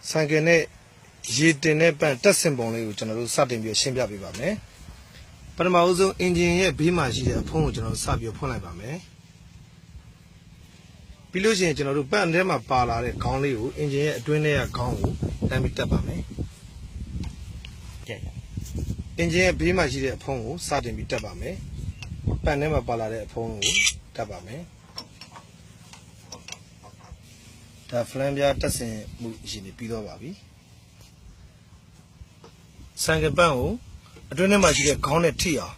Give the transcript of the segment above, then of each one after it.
ဆိုင်ကယ်နဲ့ရေတင်တဲ့ပန့်တက်စင်ပုံလေးကိုကျွန်တော်တို့စတင်ပြီးရှင်းပြပေးပါမယ်ပထမဦးဆုံးအင်ဂျင်ရဲ့ဘေးမှာရှိတဲ့အဖုံးကိုကျွန်တော်တို့စပြီးဖွင့်လိုက်ပါမယ်ပြီးလို့ရှိရင်ကျွန်တော်တို့ပန့်ထဲမှာပါလာတဲ့ခေါင်းလေးကိုအင်ဂျင်ရဲ့အတွင်းထဲကခေါင်းကိုတန်းပြီးတက်ပါမယ်အင်ဂျင်ရဲ့ဘေးမှာရှိတဲ့အဖုံးကိုစတင်ပြီးတက်ပါမယ်ပန့်ထဲမှာပါလာတဲ့အဖုံးကိုတက်ပါမယ်ဒါဖလန်ပြားတက်ဆင်မှုအရင်ပြီးတော့ပါပြီဆန်ကပန့်ကိုအတွင်းထဲမှာရှိတဲ့ခေါင်းနဲ့ထိအောင်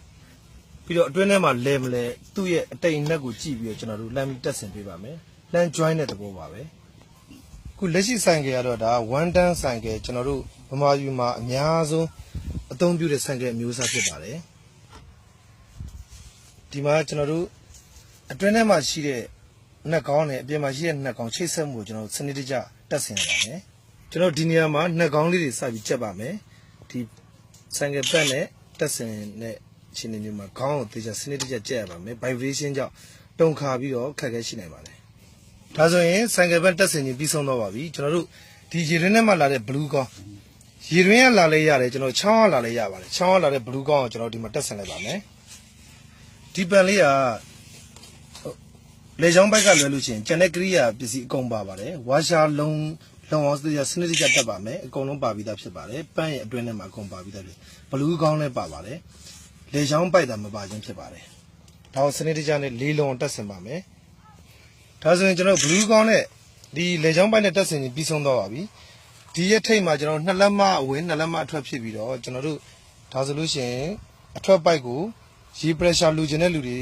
ပြီးတော့အတွင်းထဲမှာလဲမလဲသူ့ရဲ့အတိတ်အနက်ကိုကြည့်ပြီးတော့ကျွန်တော်တို့လမ်းပြီးတက်ဆင်ပေးပါမယ်လမ်း join တဲ့သဘောပါပဲခုလက်ရှိဆိုင်ကယ်ကတော့ဒါ one ton ဆိုင်ကယ်ကျွန်တော်တို့ဗမာပြည်မှာအများဆုံးအသုံးပြုတဲ့ဆိုင်ကယ်အမျိုးအစားဖြစ်ပါတယ်ဒီမှာကျွန်တော်တို့အတွင်းထဲမှာရှိတဲ့နှက်ကောင်းနဲ့အပြင်မှာရှိတဲ့နှက်ကောင်းချိတ်ဆက်မှုကိုကျွန်တော်စနစ်တကျတက်ဆင်ရပါမယ်ကျွန်တော်ဒီနေရာမှာနှက်ကောင်းလေးတွေစပြီးချက်ပါမယ်ဒီဆိုင်ကယ်ပတ်နဲ့တက်ဆင်တဲ့အခြေအနေမျိုးမှာခေါင်းကိုသေချာစနစ်တကျချက်ရပါမယ် vibration ကြောင့်တုန်ခါပြီးတော့ခက်ခဲရှိနိုင်ပါတယ်ဒါဆိုရင်ဆိုင်ကယ်ပတ်တက်ဆင်ခြင်းပြီးဆုံးတော့ပါပြီကျွန်တော်တို့ဒီရေရင်းထဲမှာလာတဲ့ blue ကောင်းရေရင်းကလာလဲရတယ်ကျွန်တော်ချောင်းကလာလဲရပါတယ်ချောင်းကလာတဲ့ blue ကောင်းကိုကျွန်တော်ဒီမှာတက်ဆင်လိုက်ပါမယ်ဒီပန်လေးကလေချောင်းဘက်ကလွယ်လို့ရှိရင်ကျန်တဲ့ကရိယာပစ္စည်းအကုန်ပါပါတယ်ဝါရှာလုံးအောင်စနစ်တကျတက်ပါမယ်အကုန်လုံးပါပြီးသားဖြစ်ပါတယ်ပန်းရဲ့အတွင်းထဲမှာအကုန်ပါပြီးသားဖြစ်ဘလူးကောင်းလည်းပါပါတယ်လေချောင်းပိုက်တာမပါခြင်းဖြစ်ပါတယ်ဒါကိုစနစ်တကျနဲ့လေးလုံးတက်ဆင်ပါမယ်ဒါဆိုရင်ကျွန်တော်ဘလူးကောင်းနဲ့ဒီလေချောင်းပိုက်နဲ့တက်ဆင်ပြီးဆုံးတော့ပါပြီဒီရဲ့ထိတ်မှာကျွန်တော်နှစ်လက်မအဝင်နှစ်လက်မအထွက်ဖြစ်ပြီးတော့ကျွန်တော်တို့ဒါဆိုလို့ရှိရင်အထွက်ပိုက်ကိုရေ pressure လူကျင်တဲ့လူတွေ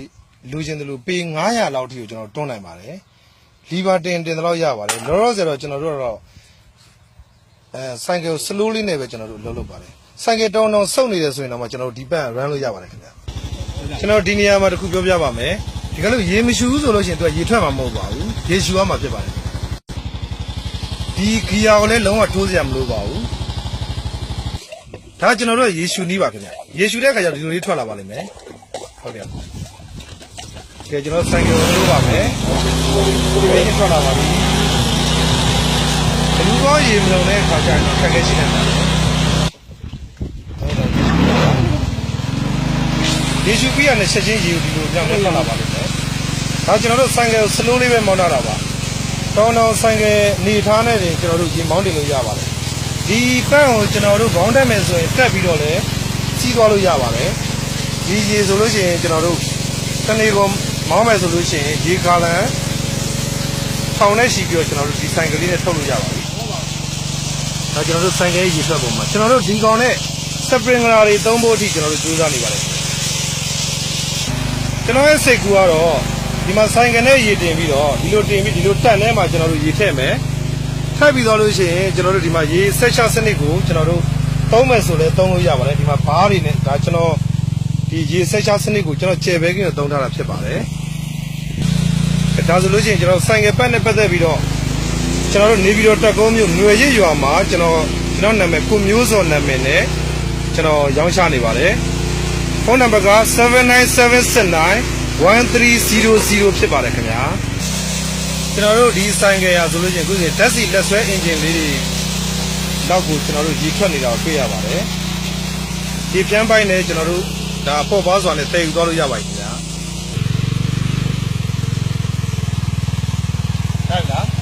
လူချင်းတို့ပေ900လောက်ထိကိုကျွန်တော်တွန်းနိုင်ပါတယ်လီဗာတင်တော့ရပါတယ်လောလောဆယ်တော့ကျွန်တော်တို့တော့ဆိုင်ကယ် slowly နဲ့ပဲကျွန်တော်တို့လုပ်ပါတယ်ဆိုင်ကယ်တောင်းစုပ်နေတယ်ဆိုရင်တော့ကျွန်တော်တို့ဒီဘက် run လို့ရပါတယ်ခင်ဗျာကျွန်တော်ဒီနေရာမှာတစ်ခုပြောပြပါမယ်ဒီကလို့ရေမရှူဘူးဆိုလို့ရှိရင်သူကရေထွက်မှာမဟုတ်ပါဘူးရေရှူရမှာဖြစ်ပါတယ်ဒီဂီယာကိုလည်းလုံးဝတိုးစရာမလိုပါဘူးဒါကျွန်တော်တို့ရေရှူနီးပါခင်ဗျာရေရှူတဲ့အခါကျတော့ဒီလိုလေးထွက်လာပါလိမ့်မယ်ဟုတ်ကဲ့ကဲကျွန်တော်ဆိုင်ကယ်ကိုလုပ်ပါမယ်ဒီနေ့ထွက်လာပါပြီဘလူးကောရေမလုံးတဲ့အခါကျရင်ခက်ခဲရှိနေတယ်ရေရှူပြီးရတဲ့ချက်ချင်းရေကိုဒီလိုကြောင်းနဲ့ထွက်လာပါလိမ့်မယ်ဒါကျွန်တော်တို့ဆိုင်ကယ်ကို slow လေးပဲမောင်းတာပါတောင်းဆိုင်ကယ်နေထားနဲ့တင်ကျွန်တော်တို့ရေမောင်းတင်လို့ရပါတယ်ဒီပန့်ကိုကျွန်တော်တို့ဘောင်းတက်မယ်ဆိုရင်တက်ပြီးတော့လည်းစီးသွားလို့ရပါတယ်ဒီရေဆိုလို့ရှိရင်ကျွန်တော်တို့တနေ့ကမောင်းမယ်ဆိုလို့ရှိရင်ရေကာလန်ထောင်နဲ့ရှိပြီးတော့ကျွန်တော်တို့ဒီဆိုင်ကလေးနဲ့ထုတ်လို့ရပါပြီ။ဒါကျွန်တော်တို့ဆိုင်ကလေးရေထွက်ပုံမှာကျွန်တော်တို့ဒီကောင်နဲ့စပရင်ဂလာတွေသုံးဖို့အထိကျွန်တော်တို့ကြိုးစားနေပါတယ်။ကျွန်တော်ရဲ့စိတ်ကူကတော့ဒီမှာဆိုင်ကနဲ့ရေတင်ပြီးတော့ဒီလိုတင်ပြီးဒီလိုတက်ထဲမှာကျွန်တော်တို့ရေထည့်မယ်။ထပ်ပြီးတော့လို့ရှိရင်ကျွန်တော်တို့ဒီမှာရေဆက်ချစနစ်ကိုကျွန်တော်တို့သုံးမယ်ဆိုလဲသုံးလို့ရပါတယ်။ဒီမှာဘားတွေနဲ့ဒါကျွန်တော်ဒီရေဆက်ချစနစ်ကိုကျွန်တော်ကျယ်ပဲကင်းနဲ့သုံးထားတာဖြစ်ပါတယ်ဒါဆိုလို့ရှိရင်ကျွန်တော်ဆိုင်ကယ်ပတ်နဲ့ပတ်သက်ပြီးတော့ကျွန်တော်တို့နေပြည်တော်တက်ကုန်းမြို့ငွေရစ်ရွာမှာကျွန်တော်နာမည်ကိုမျိုးစောနာမည်နဲ့ကျွန်တော်ရောင်းချနေပါတယ်ဖုန်းနံပါတ်က797691300ဖြစ်ပါတယ်ခင်ဗျာကျွန်တော်တို့ဒီဆိုင်ကယ်ရဆိုလို့ရှိရင်ခုစဉ်ဓာတ်ဆီလက်ဆွဲအင်ဂျင်လေးတွေနောက်ကိုကျွန်တော်တို့ရေထွက်နေတာကိုတွေ့ရပါတယ်ဒီပြန်ပိုင်းနဲ့ကျွန်တော်တို့ဒါပေါ့ပါစွာနဲ့တည်ယူသွားလို့ရပါတယ်ခင်ဗျာဟုတ်လား